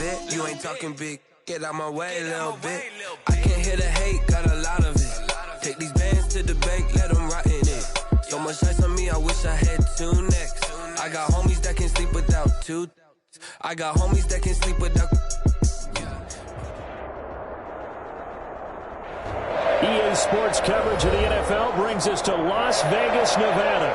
fit. You ain't talking big. Get out my way a little bit. I can't hear the hate, got a lot of it. Take these bands to the bank, let them rot in it. So much ice on me, I wish I had 2 necks. I got homies that can sleep without 2. I got homies that can sleep without. EA Sports coverage of the NFL brings us to Las Vegas, Nevada.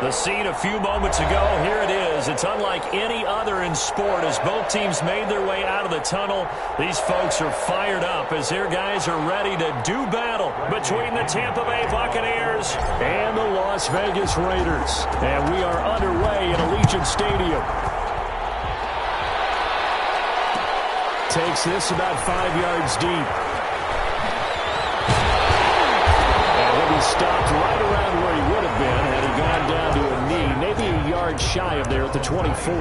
The scene a few moments ago, here it is. It's unlike any other in sport as both teams made their way out of the tunnel. These folks are fired up as their guys are ready to do battle between the Tampa Bay Buccaneers and the Las Vegas Raiders. And we are underway in Allegiant Stadium. Takes this about 5 yards deep. Stopped right around where he would have been had he gone down to a knee, maybe a yard shy of there at the 24.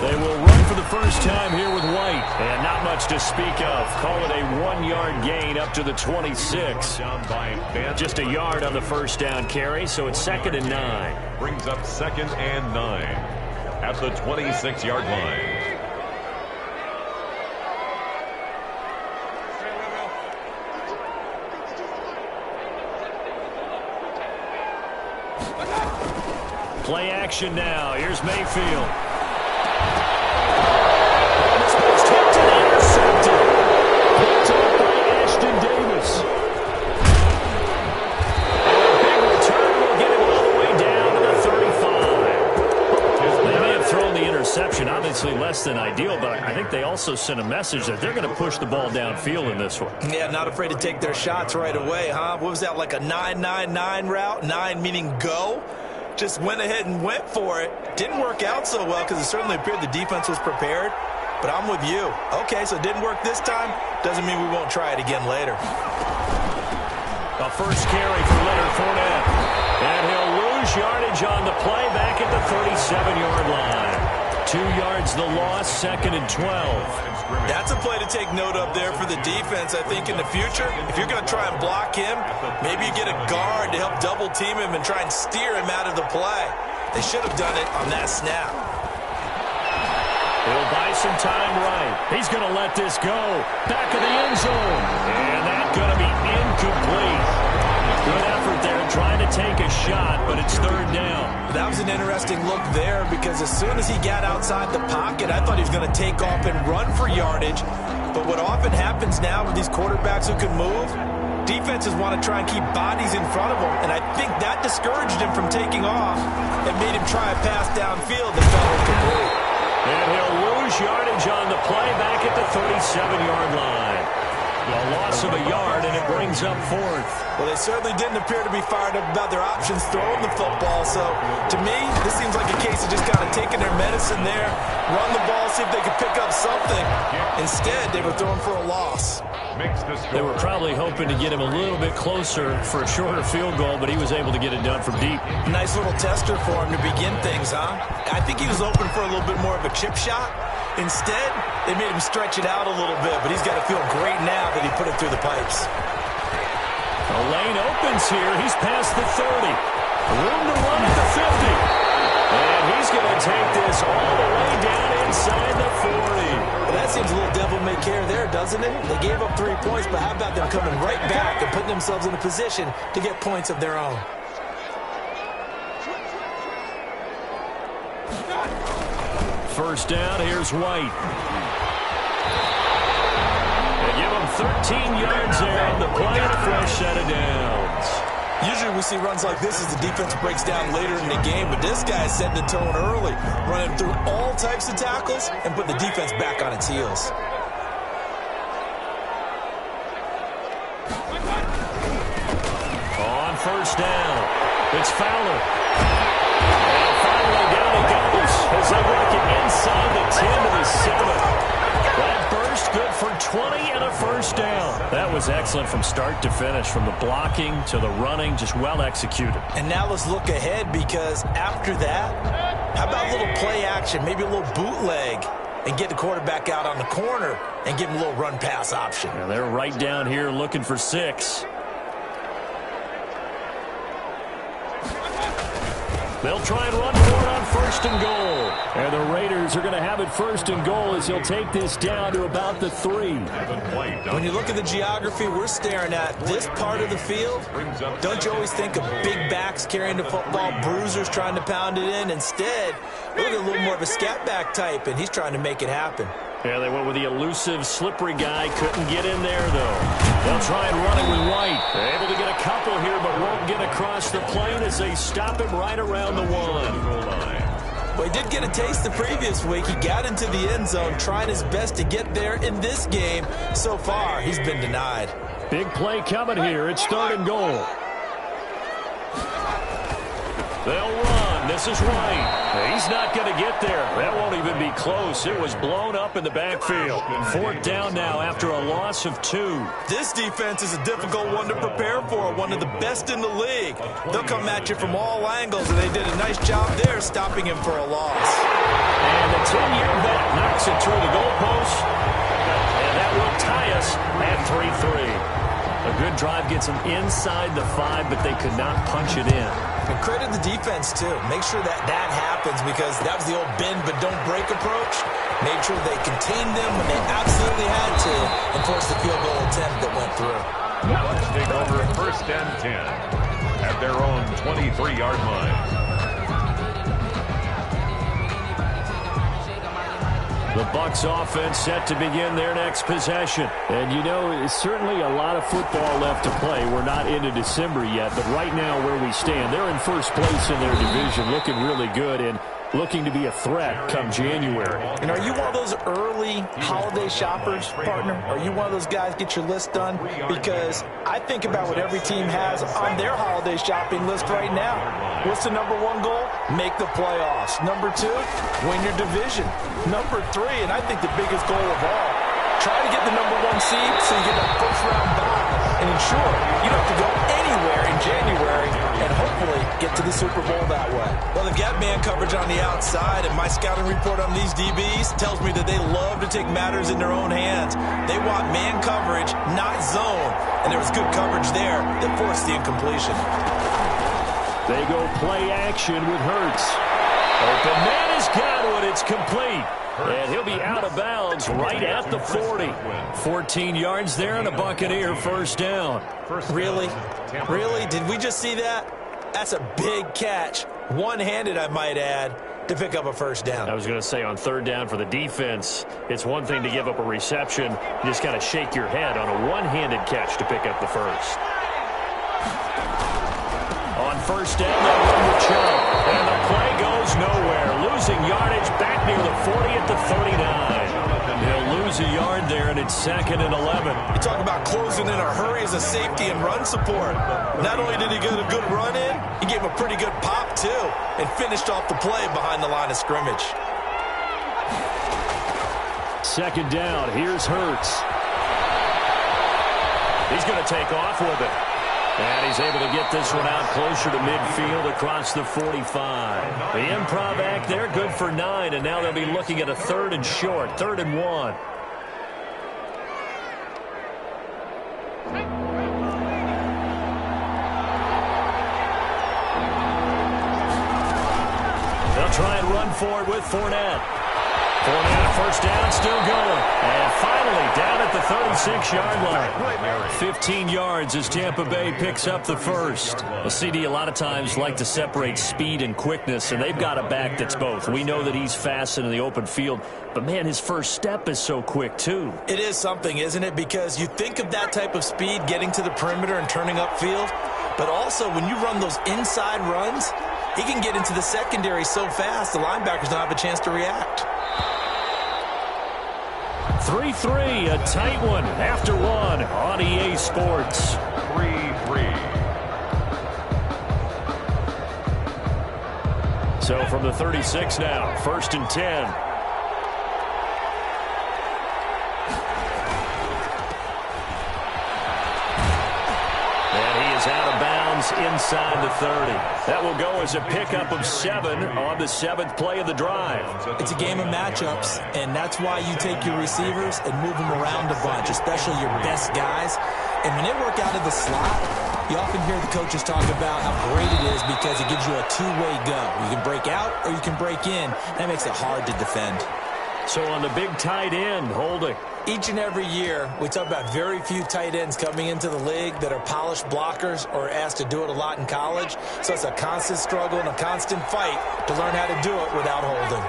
They will run for the first time here with White. And not much to speak of. Call it a 1-yard gain up to the 26. Just a yard on the first down carry, so it's 2nd and 9. Brings up 2nd and 9 at the 26-yard line. Play action now. Here's Mayfield. Obviously less than ideal, but I think they also sent a message that they're going to push the ball downfield in this one. Yeah, not afraid to take their shots right away, huh? What was that, like a 9-9-9 route? 9 meaning go? Just went ahead and went for it. Didn't work out so well because it certainly appeared the defense was prepared, but I'm with you. Okay, so it didn't work this time. Doesn't mean we won't try it again later. A first carry for Leonard Fournette. And he'll lose yardage on the play back at the 37-yard line. 2 yards the loss, 2nd and 12. That's a play to take note of there for the defense. I think in the future, if you're going to try and block him, maybe you get a guard to help double team him and try and steer him out of the play. They should have done it on that snap. He'll buy some time right. He's going to let this go. Back of the end zone. And that's going to be incomplete. Good effort there trying to take a shot, but it's 3rd down. That was an interesting look there because as soon as he got outside the pocket, I thought he was going to take off and run for yardage. But what often happens now with these quarterbacks who can move, defenses want to try and keep bodies in front of them, and I think that discouraged him from taking off and made him try a pass downfield that fell incomplete. And he'll lose yardage on the play back at the 37-yard line. A loss of a yard, and it brings up 4th. Well, they certainly didn't appear to be fired up about their options throwing the football. So, to me, this seems like a case of just kind of taking their medicine there, run the ball, see if they could pick up something. Instead, they were throwing for a loss. They were probably hoping to get him a little bit closer for a shorter field goal, but he was able to get it done from deep. Nice little tester for him to begin things, huh? I think he was open for a little bit more of a chip shot. Instead, they made him stretch it out a little bit, but he's got to feel great now that he put it through the pipes. The lane opens here. He's past the 30. Room to run at the 50. And he's going to take this all the way down inside the 40. Well, that seems a little devil-may-care there, doesn't it? They gave up 3 points, but how about them coming right back and putting themselves in a position to get points of their own? First down, here's White. They give him 13 yards there on the play and a fresh set of downs. Usually we see runs like this as the defense breaks down later in the game, but this guy is setting the tone early, running through all types of tackles and put the defense back on its heels. On first down, it's Fowler. And finally down he goes as they work it inside the 10 to the 7. That burst first, good for 20 and a first down. That was excellent from start to finish, from the blocking to the running, just well executed. And now let's look ahead, because after that, how about a little play action, maybe a little bootleg, and get the quarterback out on the corner and give him a little run-pass option. And they're right down here looking for 6. They'll try and run for it on first and goal. And the Raiders are going to have it first and goal as he'll take this down to about the 3. When you look at the geography we're staring at, this part of the field, don't you always think of big backs carrying the football, bruisers trying to pound it in? Instead, look at a little more of a scat back type, and he's trying to make it happen. Yeah, they went with the elusive, slippery guy. Couldn't get in there, though. They'll try and run it with White. They're able to get a couple here, but won't get across the plane as they stop him right around the 1. Well, he did get a taste the previous week. He got into the end zone, trying his best to get there in this game. So far, he's been denied. Big play coming here. It's 3rd and goal. They'll run. This is White. He's not going to get there. That won't even be close. It was blown up in the backfield. 4th down now after a loss of 2. This defense is a difficult one to prepare for, one of the best in the league. They'll come at you from all angles, and they did a nice job there stopping him for a loss. And the 10-year vet knocks it through the goalpost. And that will tie us at 3-3. A good drive gets them inside the 5, but they could not punch it in. And credit the defense, too. Make sure that happens, because that was the old bend but don't break approach. Made sure they contained them when they absolutely had to and forced the field goal attempt that went through. Let's take over 1st and 10 at their own 23-yard line. The Bucs offense set to begin their next possession. And, you know, it's certainly a lot of football left to play. We're not into December yet, but right now where we stand, they're in first place in their division, looking really good and looking to be a threat come January. And are you one of those early holiday shoppers, partner? Are you one of those guys get your list done? Because I think about what every team has on their holiday shopping list right now. What's the number 1 goal? Make the playoffs. Number 2, win your division. Number 3, and I think the biggest goal of all, try to get the number 1 seed so you get that first-round bye and ensure you don't have to go anywhere in January and hopefully get to the Super Bowl that way. Well, they've got man coverage on the outside, and my scouting report on these DBs tells me that they love to take matters in their own hands. They want man coverage, not zone, and there was good coverage there that forced the incompletion. They go play action with Hurts. Open man has got it. It's complete. And he'll be out of bounds right at the 40. 14 yards there and a Buccaneer first down. Really? Really? Did we just see that? That's a big catch. One-handed, I might add, to pick up a first down. I was going to say on 3rd down for the defense, it's one thing to give up a reception. You just got to shake your head on a one-handed catch to pick up the first. On 1st down, they'll run the chunk. And the play goes nowhere. Losing yardage back near the 40 at the 39. They'll lose a yard there, and it's 2nd and 11. You talk about closing in a hurry as a safety and run support. Not only did he get a good run in, he gave a pretty good pop, too, and finished off the play behind the line of scrimmage. 2nd down. Here's Hurts. He's going to take off with it. And he's able to get this one out closer to midfield across the 45. The improv act there, good for 9, and now they'll be looking at a 3rd and short, 3rd and 1. They'll try and run for it with Fournette. Fournette, first down, still going. And finally, down at the 36-yard line. 15 yards as Tampa Bay picks up the first. Well, CD, a lot of times like to separate speed and quickness, and they've got a back that's both. We know that he's fast in the open field, but, man, his first step is so quick, too. It is something, isn't it? Because you think of that type of speed getting to the perimeter and turning upfield, but also when you run those inside runs, he can get into the secondary so fast the linebackers don't have a chance to react. 3-3, a tight one after 1 on EA Sports. 3-3. So from the 36 now, 1st and 10. Rams inside the 30. That will go as a pickup of 7 on the 7th play of the drive. It's a game of matchups, and that's why you take your receivers and move them around a bunch, especially your best guys. And when they work out of the slot, you often hear the coaches talk about how great it is because it gives you a two-way go. You can break out or you can break in. That makes it hard to defend. So on the big tight end, holding. Each and every year, we talk about very few tight ends coming into the league that are polished blockers or asked to do it a lot in college. So it's a constant struggle and a constant fight to learn how to do it without holding.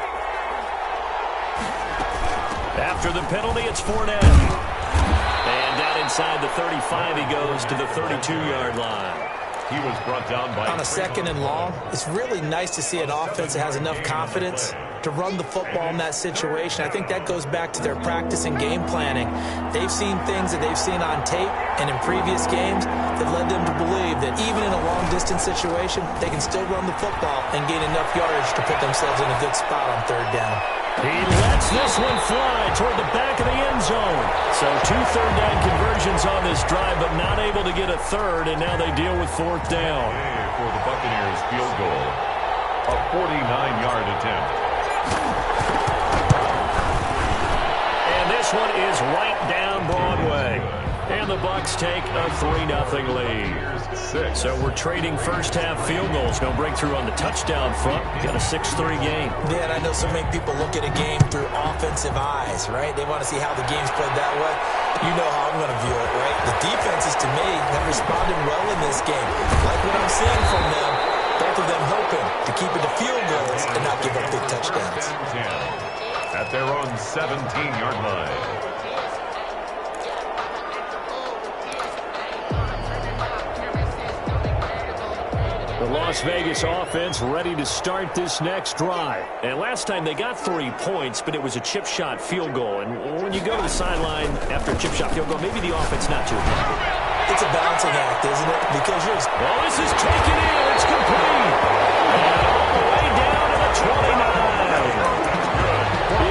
After the penalty, it's Fournette. And down inside the 35, he goes to the 32-yard line. He was brought down by... On a 2nd and long, it's really nice to see an offense that has enough confidence to run the football in that situation. I think that goes back to their practice and game planning. They've seen things that they've seen on tape and in previous games that led them to believe that even in a long-distance situation, they can still run the football and gain enough yardage to put themselves in a good spot on 3rd down. He lets this one fly toward the back of the end zone. So 2 third-down conversions on this drive, but not able to get a third, and now they deal with 4th down. For the Buccaneers field goal, a 49-yard attempt. And this one is right down Broadway. And the Bucs take a 3-0 lead. So we're trading first-half field goals. No breakthrough on the touchdown front. Got a 6-3 game. Yeah, and I know so many people look at a game through offensive eyes, right? They want to see how the game's played that way. You know how I'm going to view it, right? The defenses, to me, have responded well in this game. Like what I'm seeing from them, both of them hoping to keep it to field goals and not give up big touchdowns. At their own 17-yard line. The Las Vegas offense ready to start this next drive. And last time they got 3 points, but it was a chip shot field goal. And when you go to the sideline after a chip shot field goal, maybe the offense not too happy. It's a balancing act, isn't it? Because you're... Well, this is taken in. It's complete. And all the way down to the 29.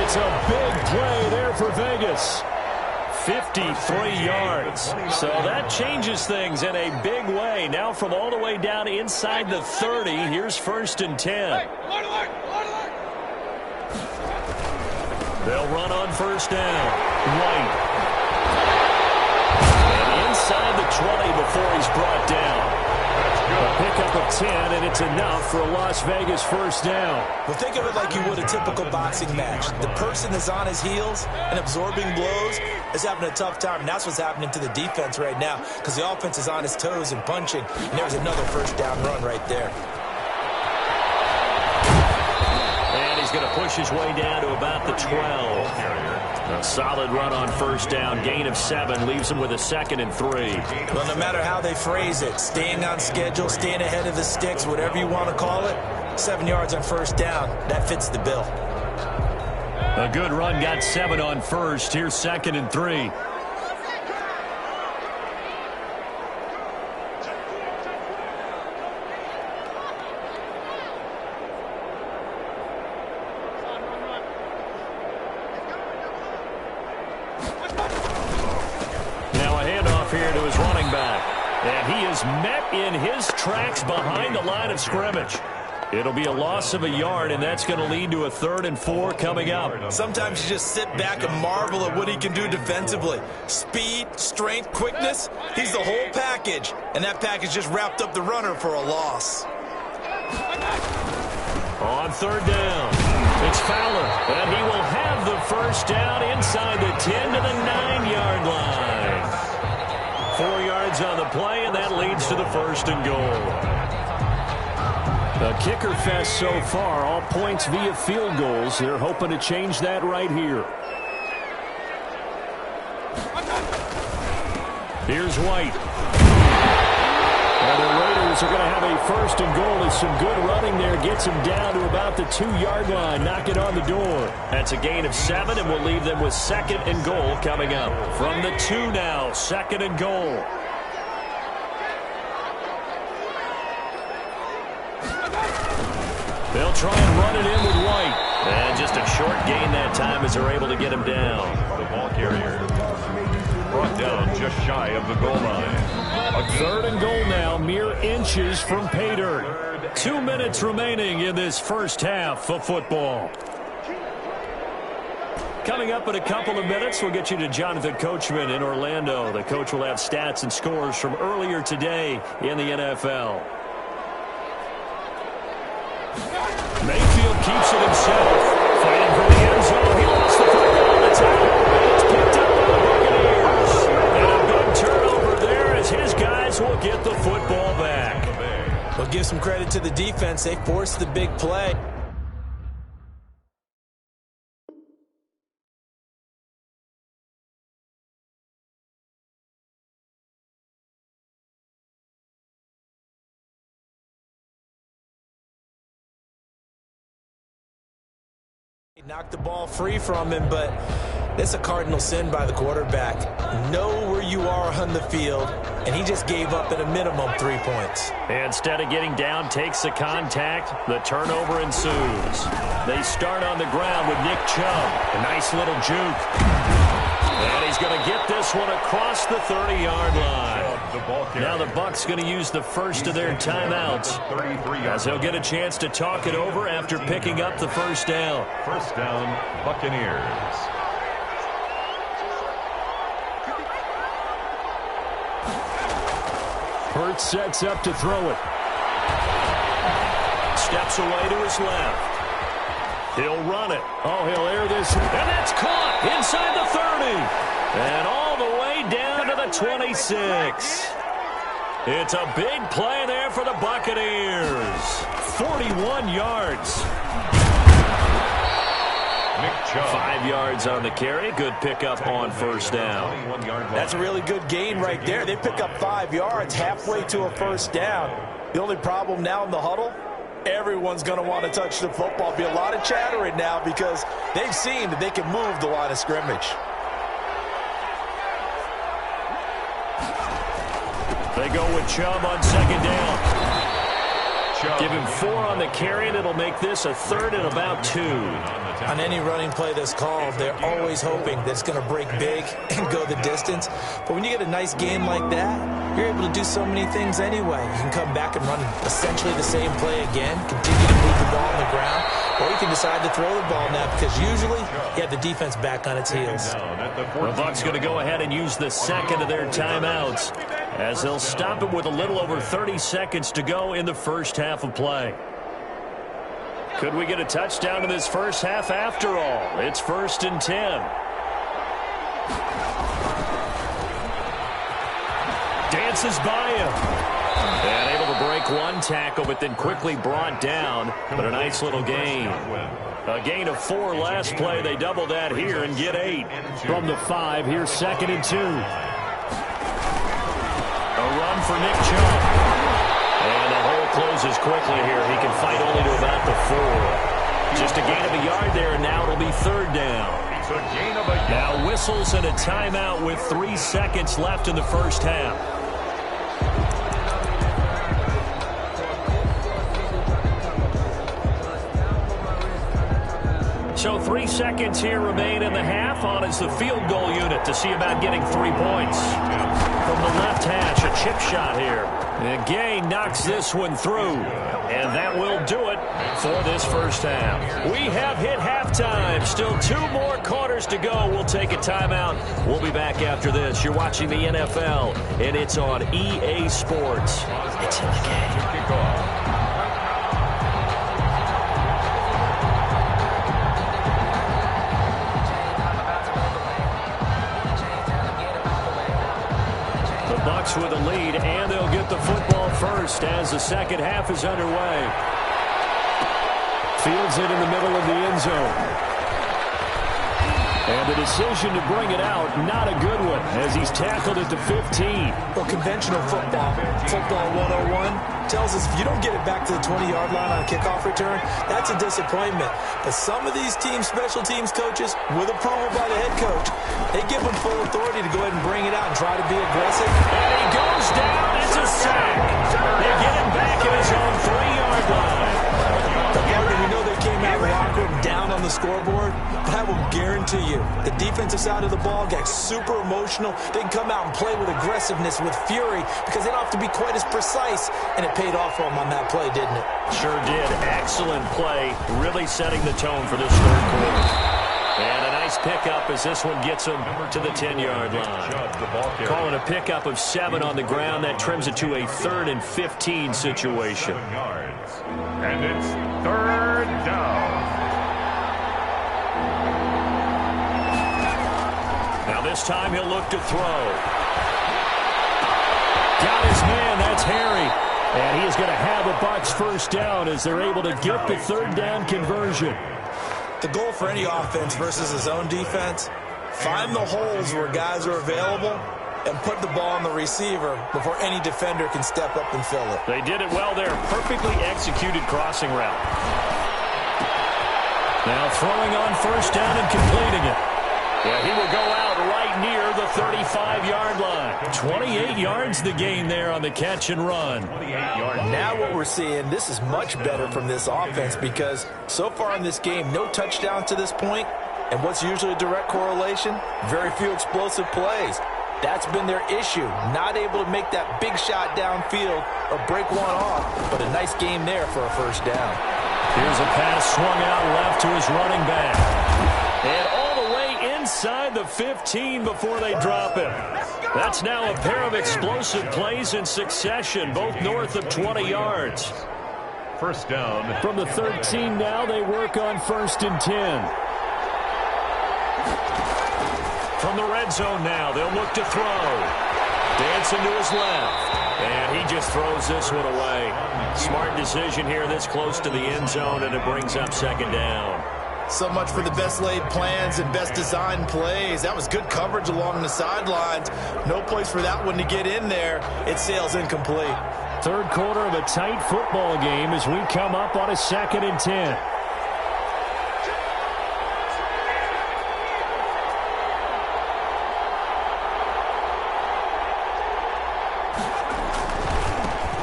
It's a big play there for Vegas. 53 yards. So that changes things in a big way. Now from all the way down inside the 30, here's 1st and 10. They'll run on 1st down. White. And inside the 20 before he's brought down. A pickup of 10, and it's enough for a Las Vegas 1st down. Well, think of it like you would a typical boxing match. The person is on his heels and absorbing blows is having a tough time, and that's what's happening to the defense right now because the offense is on his toes and punching, and there's another 1st down run right there. And he's going to push his way down to about the 12. A solid run on 1st down. Gain of 7 leaves him with a 2nd and 3. Well, no matter how they phrase it, staying on schedule, staying ahead of the sticks, whatever you want to call it, 7 yards on 1st down, that fits the bill. A good run, got 7 on 1st. Here's 2nd and 3. And he is met in his tracks behind the line of scrimmage. It'll be a loss of a yard, and that's going to lead to a 3rd and 4 coming up. Sometimes you just sit back and marvel at what he can do defensively. Speed, strength, quickness, he's the whole package. And that package just wrapped up the runner for a loss. On 3rd down, it's Fowler, and he will have the 1st down inside the 10 to the 9-yard line. 4 yards on the play, and that leads to the 1st and goal. A kicker fest so far, all points via field goals. They're hoping to change that right here. Here's White. And the Raiders are going to have a 1st and goal as some good running there gets him down to about the 2-yard line, knocking on the door. That's a gain of 7, and we'll leave them with 2nd and goal coming up. From the 2 now, 2nd and goal. They'll try and run it in with White. And just a short gain that time as they're able to get him down. The ball carrier brought down just shy of the goal line. A third and goal now, mere inches from pay dirt. 2 minutes remaining in this first half of football. Coming up in a couple of minutes, we'll get you to Jonathan Coachman in Orlando. The coach will have stats and scores from earlier today in the NFL. Mayfield keeps it himself. Fighting for the end zone. He lost the football. It's picked up by the Buccaneers. And a big turnover there as his guys will get the football back. We'll give some credit to the defense. They forced the big play. He knocked the ball free from him, but that's a cardinal sin by the quarterback. Know where you are on the field, and he just gave up at a minimum 3 points. Instead of getting down, takes the contact. The turnover ensues. They start on the ground with Nick Chubb. A nice little juke. And he's going to get this one across the 30-yard line. Now the Bucs going to use the first of their timeouts as they'll get a chance to talk it over after picking up the first down. First down, Buccaneers. Hurts sets up to throw it. Steps away to his left. He'll run it. Oh, he'll air this. And that's caught inside the 30. And all the way down to the 26. It's a big play there for the Buccaneers. 41 yards. Nick Chubb. 5 yards on the carry. Good pickup on first down. That's a really good gain right there. They pick up 5 yards halfway to a first down. The only problem now in the huddle, everyone's going to want to touch the football. Be a lot of chattering now because they've seen that they can move the line of scrimmage. They go with Chubb on second down. Give him 4 on the carry, and it'll make this a third and about 2. On any running play that's called, they're always hoping that it's going to break big and go the distance. But when you get a nice game like that, you're able to do so many things anyway. You can come back and run essentially the same play again, continue to move the ball on the ground, or you can decide to throw the ball now because usually you have the defense back on its heels. The Bucs going to go ahead and use the second of their timeouts as they'll stop it with a little over 30 seconds to go in the first half of play. Could we get a touchdown in this first half after all? It's 1st and 10. Dances by him. And able to break one tackle, but then quickly brought down. But a nice little gain. A gain of 4 last play. They double that here and get 8. From the 5, here's 2nd and 2. A run for Nick Chubb. And the hole closes quickly here. He can fight only to about the 4. Just a gain of a yard there, and now it'll be 3rd down. It's a gain of a yard. Now whistles and a timeout with 3 seconds left in the first half. So 3 seconds here remain in the half. On is the field goal unit to see about getting 3 points. From the left hash, a chip shot here. And Gay knocks this one through. And that will do it for this first half. We have hit halftime. Still 2 more quarters to go. We'll take a timeout. We'll be back after this. You're watching the NFL, and it's on EA Sports. It's in the game. With a lead, and they'll get the football first as the second half is underway. Fields it in the middle of the end zone. And the decision to bring it out, not a good one, as he's tackled at the 15. Well, conventional football 101, tells us if you don't get it back to the 20-yard line on a kickoff return, that's a disappointment. But some of these team special teams coaches, with approval by the head coach, they give them full authority to go ahead and bring it out and try to be aggressive. And he goes down. It's a sack. They get him back at his own 3-yard line. We know they came out of the locker room down on the scoreboard, but I will guarantee you the defensive side of the ball got super emotional. They can come out and play with aggressiveness, with fury, because they don't have to be quite as precise, and it paid off for them on that play, didn't it? Sure did. Excellent play, really setting the tone for this third quarter. And a nice pickup as this one gets him to the 10-yard line. Calling a pickup of 7 on the ground. That trims it to a 3rd and 15 situation. 7 yards. And it's 3rd down. Now this time he'll look to throw. Got his man. That's Harry. And he is going to have a Bucs first down as they're able to get the 3rd down conversion. The goal for any offense versus his own defense, find the holes where guys are available and put the ball on the receiver before any defender can step up and fill it. They did it well there. Perfectly executed crossing route. Now throwing on first down and completing it. Yeah, he will go out right near the 35-yard line. 28 yards the gain there on the catch and run. 28 yards. Now what we're seeing, this is much better from this offense because so far in this game, no touchdowns to this point. And what's usually a direct correlation? Very few explosive plays. That's been their issue. Not able to make that big shot downfield or break one off. But a nice game there for a first down. Here's a pass swung out left to his running back. And all the way inside the 15 before they drop him. That's now a pair of explosive plays in succession, both north of 20 yards. First down. From the 13 now, they work on 1st and 10. From the red zone now, they'll look to throw. Dancing to his left. And he just throws this one away. Smart decision here this close to the end zone, and it brings up 2nd down. So much for the best laid plans and best designed plays. That was good coverage along the sidelines. No place for that one to get in there. It sails incomplete. 3rd quarter of a tight football game as we come up on a 2nd and 10.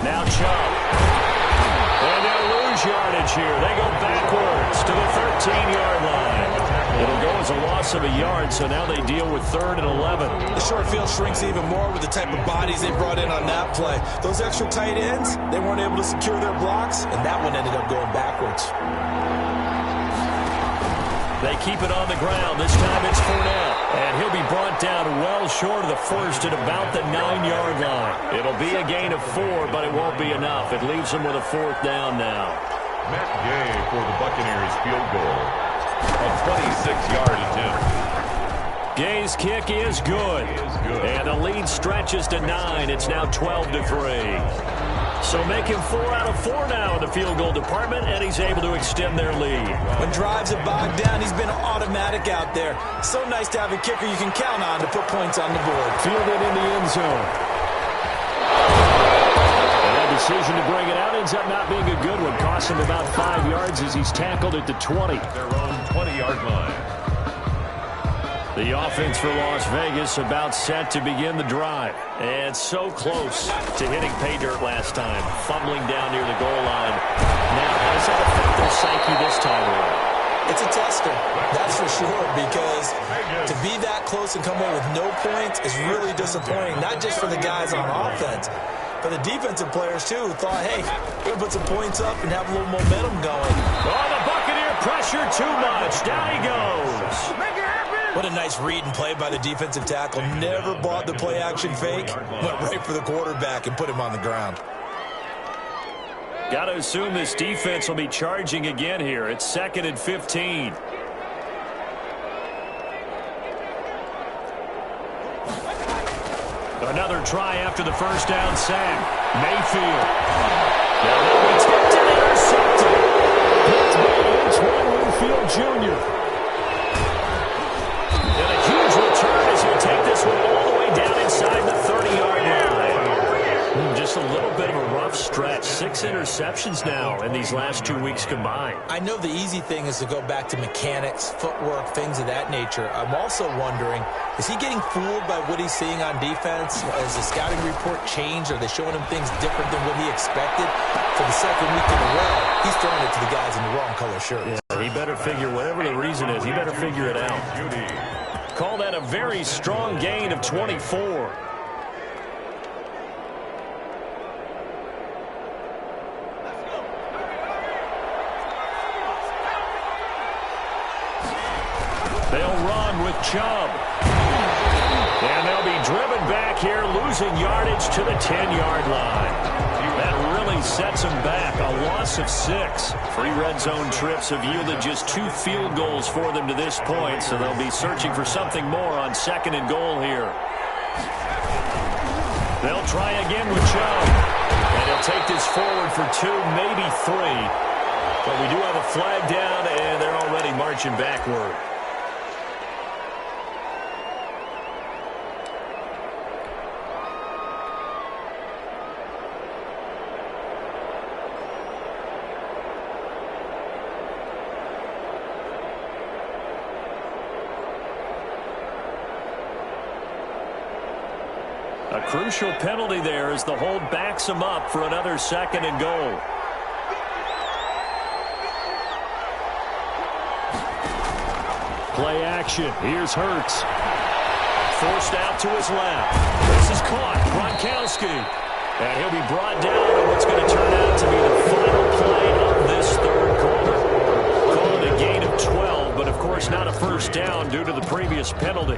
Now Chubb. And they'll lose yardage here. They go backwards to the 13-yard line. It'll go as a loss of a yard, so now they deal with 3rd and 11. The short field shrinks even more with the type of bodies they brought in on that play. Those extra tight ends, they weren't able to secure their blocks, and that one ended up going backwards. They keep it on the ground. This time it's Fournette. And he'll be brought down well short of the 1st at about the 9-yard line. It'll be a gain of 4, but it won't be enough. It leaves them with a 4th down now. Matt Gay for the Buccaneers field goal. A 26-yard attempt. Gay's kick is good. And the lead stretches to 9. It's now 12-3. So making 4 out of 4 now in the field goal department, and he's able to extend their lead. When drives have bogged down, he's been automatic out there. So nice to have a kicker you can count on to put points on the board. Fielded in the end zone. And that decision to bring it out ends up not being a good one. Costs him about 5 yards as he's tackled at the 20. Their own 20-yard line. The offense for Las Vegas about set to begin the drive. And so close to hitting pay dirt last time. Fumbling down near the goal line. Now, how does that affect their psyche this time around? It's a tester, that's for sure, because to be that close and come away with no points is really disappointing, not just for the guys on offense, but the defensive players, too, who thought, hey, we're going to put some points up and have a little momentum going. Oh, the Buccaneer pressure too much. Down he goes. What a nice read and play by the defensive tackle. Never bought the play-action fake. Went right for the quarterback and put him on the ground. Got to assume this defense will be charging again here. It's 2nd and 15. Another try after the first down sack. Mayfield. Now they'll be tipped and intercepted. Picked by Antoine Winfield Jr. And a huge return as he'll take this one all the way down inside the 30-yard line. Just a little bit of a rough stretch. 6 interceptions now in these last 2 weeks combined. I know the easy thing is to go back to mechanics, footwork, things of that nature. I'm also wondering Is he getting fooled by what he's seeing on defense? Has the scouting report changed? Are they showing him things different than what he expected? For the second week in a row, he's throwing it to the guys in the wrong color shirts. Yeah, he better figure, whatever the reason is, he better figure it out. Call that a very strong gain of 24. They'll run with Chubb. And they'll be driven back here, losing yardage to the 10-yard line. That really sets them back. A loss of 6. 3 red zone trips have yielded just 2 field goals for them to this point, so they'll be searching for something more on 2nd and goal here. They'll try again with Chubb. And he'll take this forward for 2, maybe 3. But we do have a flag down, and they're already marching backward. A crucial penalty there as the hold backs him up for another 2nd and goal. Play action. Here's Hurts. Forced out to his left. This is caught. Gronkowski. And he'll be brought down in what's going to turn out to be the final play of this 3rd quarter. Call it a gain of 12, but of course not a first down due to the previous penalty.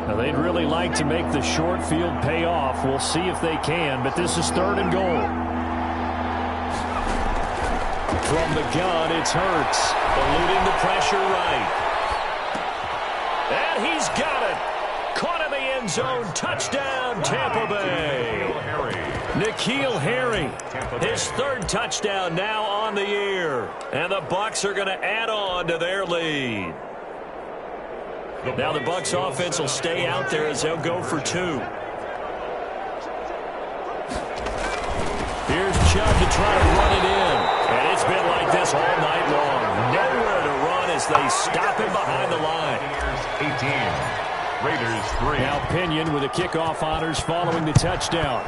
Now, they'd really like to make the short field pay off. We'll see if they can, but this is 3rd and goal. From the gun, it's Hurts, eluding the pressure right. And he's got it. Caught in the end zone. Touchdown, Tampa Bay. N'Keal Harry, his 3rd touchdown now on the year. And the Bucs are going to add on to their lead. Now the Bucs offense will stay out there as they'll go for 2. Here's Chubb to try to run it in. And it's been like this all night long. Nowhere to run as they stop him behind the line. 18. Raiders 3. Now Pinion with the kickoff honors following the touchdown.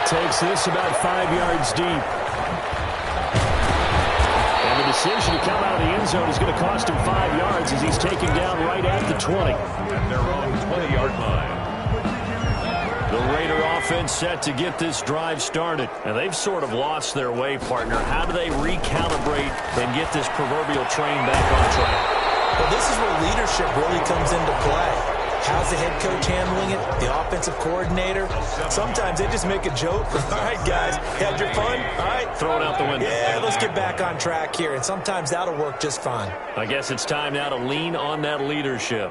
Takes this about 5 yards deep. The decision to come out of the end zone is going to cost him 5 yards as he's taken down right at the 20. And they're on 20-yard line. The Raider offense set to get this drive started. And they've sort of lost their way, partner. How do they recalibrate and get this proverbial train back on track? Well, this is where leadership really comes into play. How's the head coach handling it? The offensive coordinator? Sometimes they just make a joke. All right, guys, had your fun? All right. Throw it out the window. Yeah, let's get back on track here. And sometimes that'll work just fine. I guess it's time now to lean on that leadership.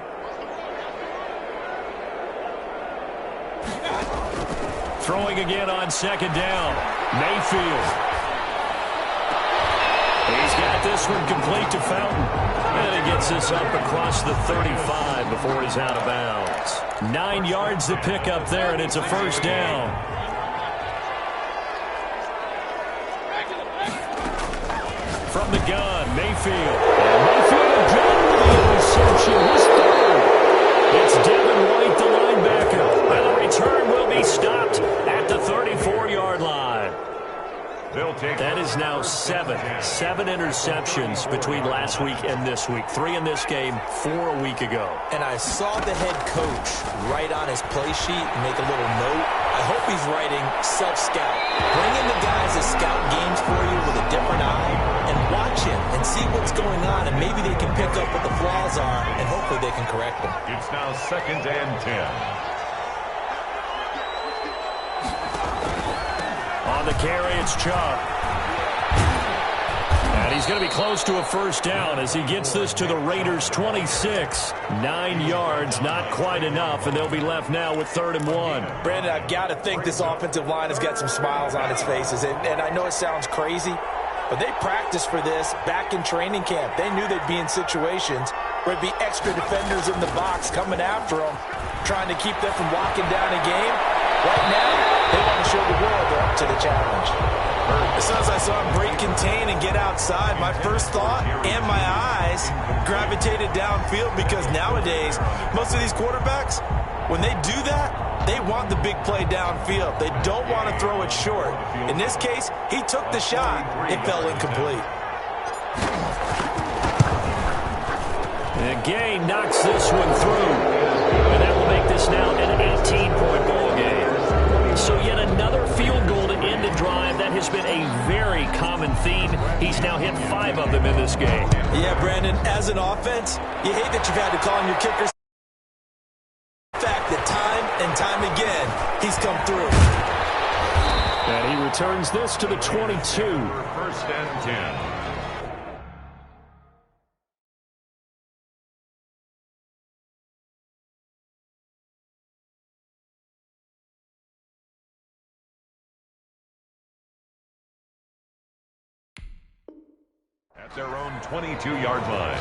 Throwing again on 2nd down. Mayfield. He's got this one complete to Fountain. And he gets this up across the 35 before he's out of bounds. 9 yards to pick up there, and it's a first down. From the gun, Mayfield. And Mayfield again with the interception. His 3rd. It's Devin White, the linebacker. And the return will be stopped at the 34-yard line. That is now 7 interceptions between last week and this week. 3 in this game, 4 a week ago. And I saw the head coach write on his play sheet and make a little note. I hope he's writing self-scout. Bring in the guys that scout games for you with a different eye and watch him and see what's going on, and maybe they can pick up what the flaws are, and hopefully they can correct them. It's now 2nd and 10. On the carry, it's Chubb. And he's going to be close to a first down as he gets this to the Raiders' 26. 9 yards, not quite enough, and they'll be left now with 3rd and 1. Brandon, I've got to think this offensive line has got some smiles on its faces. And I know it sounds crazy, but they practiced for this back in training camp. They knew they'd be in situations where there'd be extra defenders in the box coming after them, trying to keep them from locking down a game. Right now, They want to show the world they're up to the challenge. As soon as I saw him break contain and get outside, my first thought and my eyes gravitated downfield, because nowadays, most of these quarterbacks, when they do that, they want the big play downfield. They don't want to throw it short. In this case, he took the shot. It fell incomplete. And Gay knocks this one through. And that will make this now an 18-point ball game. So yet another field goal to end a drive. That has been a very common theme. He's now hit 5 of them in this game. Yeah, Brandon, as an offense, you hate that you've had to call on your kickers. In fact, that time and time again, he's come through. And he returns this to the 22. First and 10. At their own 22-yard line.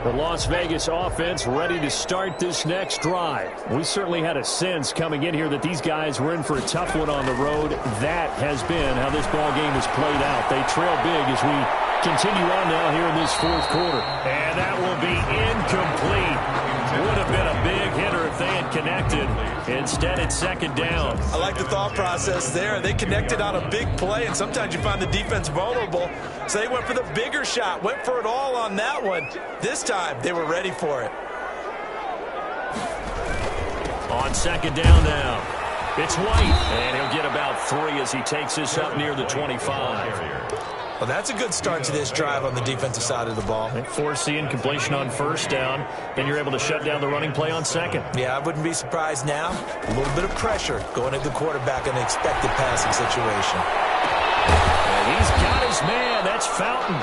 The Las Vegas offense ready to start this next drive. We certainly had a sense coming in here that these guys were in for a tough one on the road. That has been how this ball game has played out. They trail big as we continue on now here in this fourth quarter. And that will be incomplete. Would have been a big hitter if they had connected. Instead, it's second down. I like the thought process there. They connected on a big play, and sometimes you find the defense vulnerable. So they went for the bigger shot, went for it all on that one. This time, they were ready for it. On second down now, it's White. And he'll get about 3 as he takes this up near the 25. Well, that's a good start to this drive on the defensive side of the ball. Forcing completion on first down. Then you're able to shut down the running play on second. Yeah, I wouldn't be surprised now. A little bit of pressure going at the quarterback in an expected passing situation. And he's got his man. That's Fountain.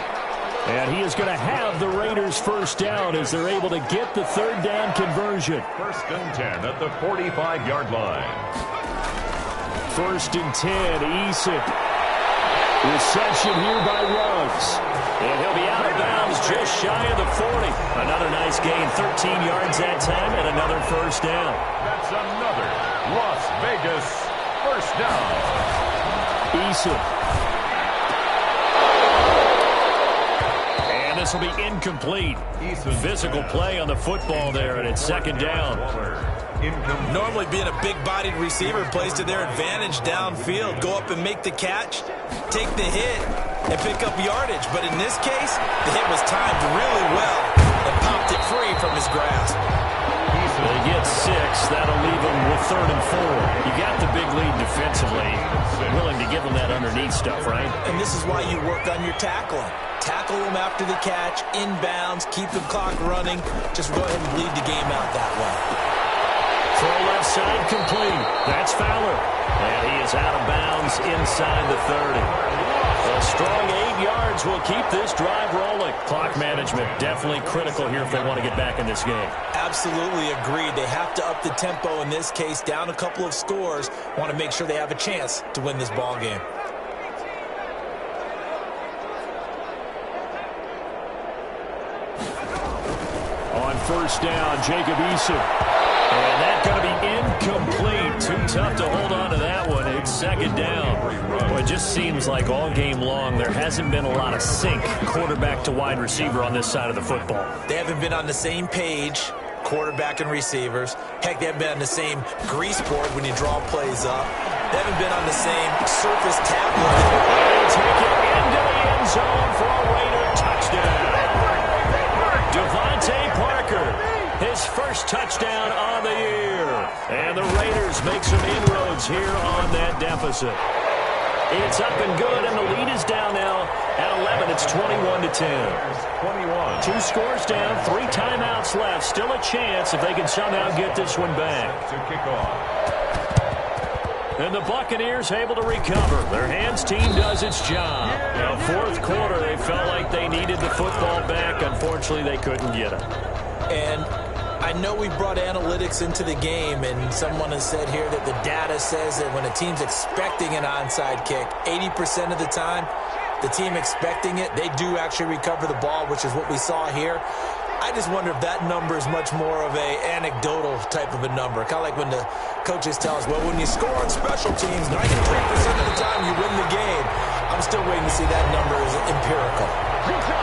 And he is going to have the Raiders first down as they're able to get the third down conversion. First and 10 at the 45-yard line. First and 10, Eason. Reception here by Ruggs. And he'll be out of bounds just shy of the 40. Another nice gain, 13 yards that time, and another first down. That's another Las Vegas first down. Eason. And this will be incomplete. Physical play on the football there, and it's second down. Normally being a big-bodied receiver plays to their advantage downfield. Go up and make the catch, take the hit, and pick up yardage. But in this case, the hit was timed really well and popped it free from his grasp. They get 6. That'll leave them with 3rd and 4. You got the big lead defensively. Willing to give them that underneath stuff, right? And this is why you work on your tackling. Tackle them after the catch, inbounds, keep the clock running. Just go ahead and bleed the game out that way. Throw left side complete. That's Fowler. And he is out of bounds inside the 30. A strong 8 yards will keep this drive rolling. Clock management definitely critical here if they want to get back in this game. Absolutely agreed. They have to up the tempo in this case, down a couple of scores. Want to make sure they have a chance to win this ball game. On first down, Jacob Eason. And that's going to be incomplete. Too tough to hold on to that one. It's second down. Well, it just seems like all game long there hasn't been a lot of sync quarterback to wide receiver on this side of the football. They haven't been on the same page, quarterback and receivers. Heck, they haven't been on the same grease board when you draw plays up. They haven't been on the same surface tablet. They take it into the end zone for a Raider touchdown. Devontae Parker. His first touchdown on the year. And the Raiders make some inroads here on that deficit. It's up and good, and the lead is down now at 11. It's 21-10. 2 scores down, 3 timeouts left. Still a chance if they can somehow get this one back. To kick off. And the Buccaneers able to recover. Their hands team does its job. Now, fourth quarter, they felt like they needed the football back. Unfortunately, they couldn't get it. And I know we brought analytics into the game, and someone has said here that the data says that when a team's expecting an onside kick, 80% of the time, the team expecting it, they do actually recover the ball, which is what we saw here. I just wonder if that number is much more of a anecdotal type of a number. Kind of like when the coaches tell us, well, when you score on special teams, 93% of the time you win the game. I'm still waiting to see that number as empirical.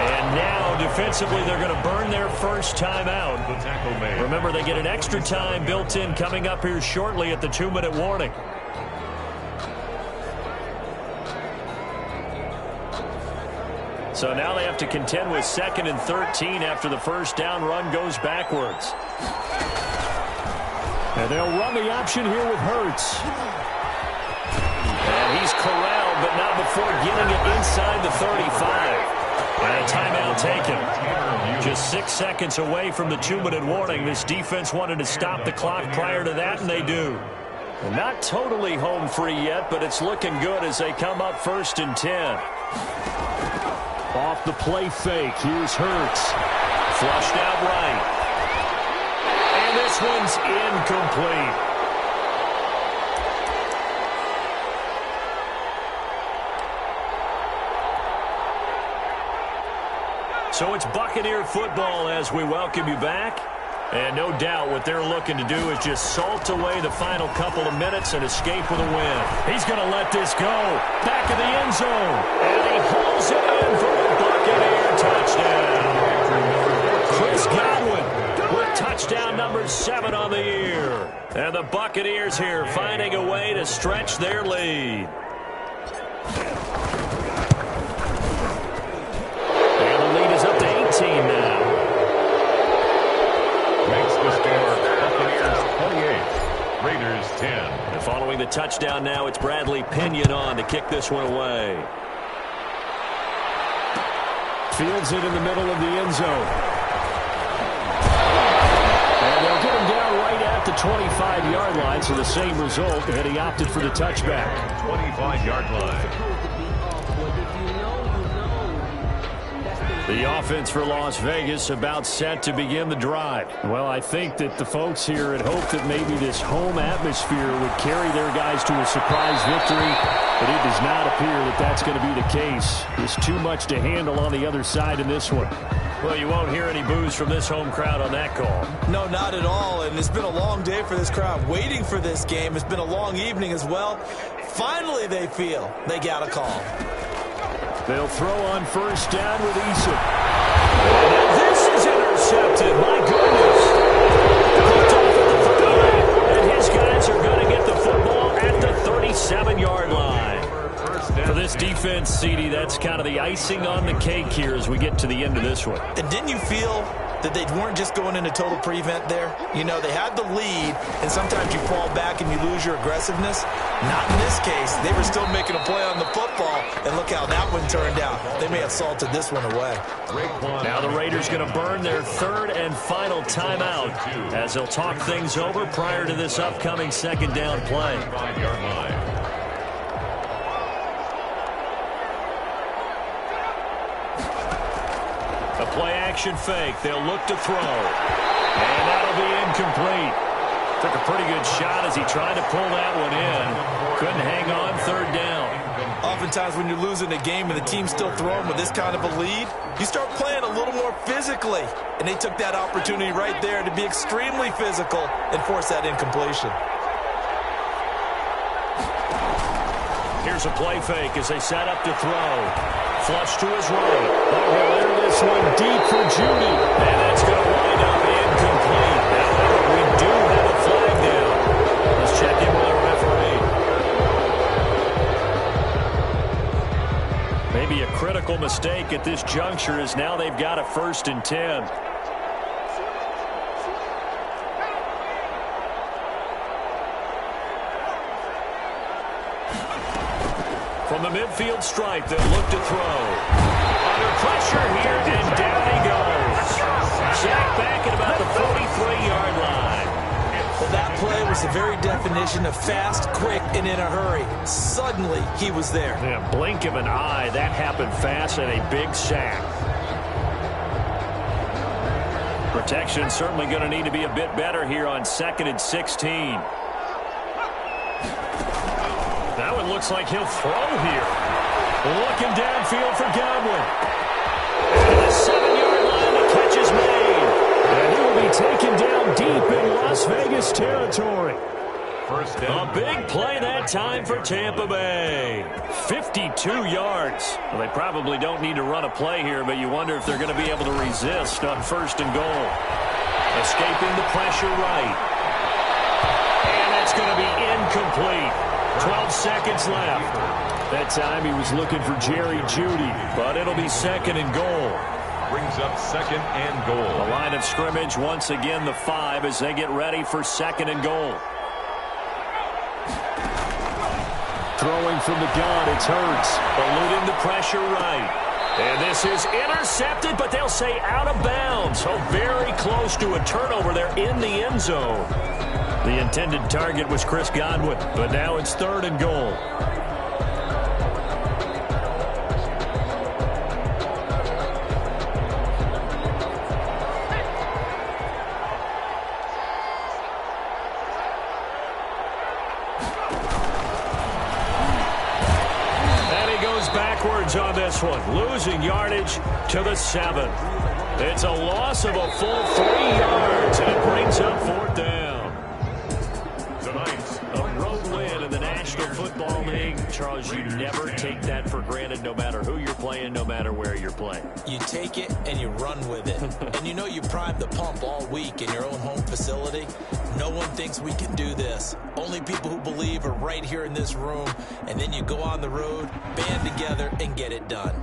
And now, defensively, they're going to burn their first time out. Remember, they get an extra time built in coming up here shortly at the 2-minute warning. So now they have to contend with 2nd and 13 after the first down run goes backwards. And they'll run the option here with Hurts. And he's corralled, but not before getting it inside the 35. And a timeout taken. Just 6 seconds away from the 2-minute warning. This defense wanted to stop the clock prior to that, and they do. And not totally home free yet, but it's looking good as they come up 1st and 10. Off the play fake, here's Hurts. Flushed out right. And this one's incomplete. So it's Buccaneer football as we welcome you back. And no doubt what they're looking to do is just salt away the final couple of minutes and escape with a win. He's going to let this go. Back of the end zone. And he hauls it in for a Buccaneer touchdown. Chris Godwin with touchdown number 7 on the year. And the Buccaneers here finding a way to stretch their lead. And the lead is up to 18 now. Makes the score Buccaneers 28, Raiders 10. And following the touchdown now, it's Bradley Pinion on to kick this one away. Fields it in the middle of the end zone. And they'll get him down right at the 25-yard line, so the same result, and he opted for the touchback. 25-yard line. The offense for Las Vegas about set to begin the drive. Well, I think that the folks here had hoped that maybe this home atmosphere would carry their guys to a surprise victory, but it does not appear that that's going to be the case. There's too much to handle on the other side in this one. Well, you won't hear any boos from this home crowd on that call. No, not at all, and it's been a long day for this crowd waiting for this game. It's been a long evening as well. Finally, they feel they got a call. They'll throw on first down with Eason. And this is intercepted. My goodness. Picked off at the 39, and his guys are going to get the football at the 37-yard line. For this defense, CD, that's kind of the icing on the cake here as we get to the end of this one. And didn't you feel that they weren't just going into total prevent there? You know, they had the lead, and sometimes you fall back and you lose your aggressiveness. Not in this case. They were still making a play on the football, and look how that one turned out. They may have salted this one away. Now the Raiders going to burn their 3rd and final timeout as they'll talk things over prior to this upcoming 2nd down play. 5-yard line. A play-action fake. They'll look to throw. And that'll be incomplete. Took a pretty good shot as he tried to pull that one in. Couldn't hang on 3rd down. Oftentimes when you're losing a game and the team's still throwing with this kind of a lead, you start playing a little more physically. And they took that opportunity right there to be extremely physical and force that incompletion. Here's a play fake as they set up to throw. Flush to his right. They'll air this one deep for Judy. And that's going to wind up incomplete. However, we do have a flag down. Let's check in with our referee. Maybe a critical mistake at this juncture as now they've got a 1st and 10. From the midfield stripe, they'll look to throw. Under pressure here, and down he goes. Sacked back at about the 43-yard line. Well, that play was the very definition of fast, quick, and in a hurry. Suddenly, he was there. Yeah, blink of an eye, that happened fast and a big sack. Protection certainly going to need to be a bit better here on 2nd and 16. That one looks like he'll throw here. Looking downfield for Godwin. And the 7-yard line, the catch is made. taken down deep in Las Vegas territory. First down. A big play that time for Tampa Bay. 52 yards. Well, they probably don't need to run a play here, but you wonder if they're going to be able to resist on 1st and goal. Escaping the pressure right. And that's going to be incomplete. 12 seconds left. That time he was looking for Jerry Jeudy, but it'll be 2nd and goal. Brings up 2nd and goal. The line of scrimmage once again the 5 as they get ready for 2nd and goal. Throwing from the gun, it's Hurts. Eluding the pressure right. And this is intercepted, but they'll say out of bounds. So very close to a turnover there in the end zone. The intended target was Chris Godwin, but now it's 3rd and goal. Backwards on this one, losing yardage to the 7. It's a loss of a full 3 yards, and it brings up 4th down. Tonight, A road win in the National Football League. Charles, you never take that for granted no matter who you're playing, no matter where you're playing. You take it and you run with it. And you know you primed the pump all week in your own home facility. No one thinks we can do this. Only people who believe are right here in this room. And then you go on the road, band together, and get it done.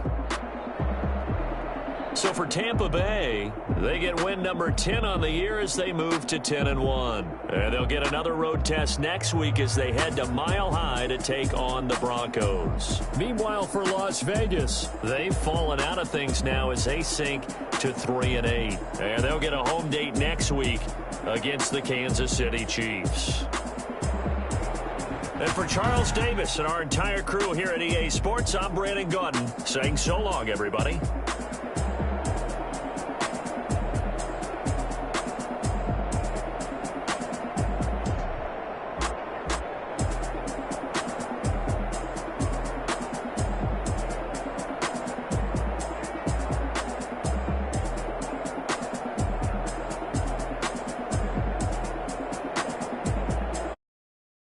So for Tampa Bay, they get win number 10 on the year as they move to 10-1. And they'll get another road test next week as they head to Mile High to take on the Broncos. Meanwhile, for Las Vegas, they've fallen out of things now as they sink to 3-8. And they'll get a home date next week against the Kansas City Chiefs. And for Charles Davis and our entire crew here at EA Sports, I'm Brandon Gaudin saying so long, everybody.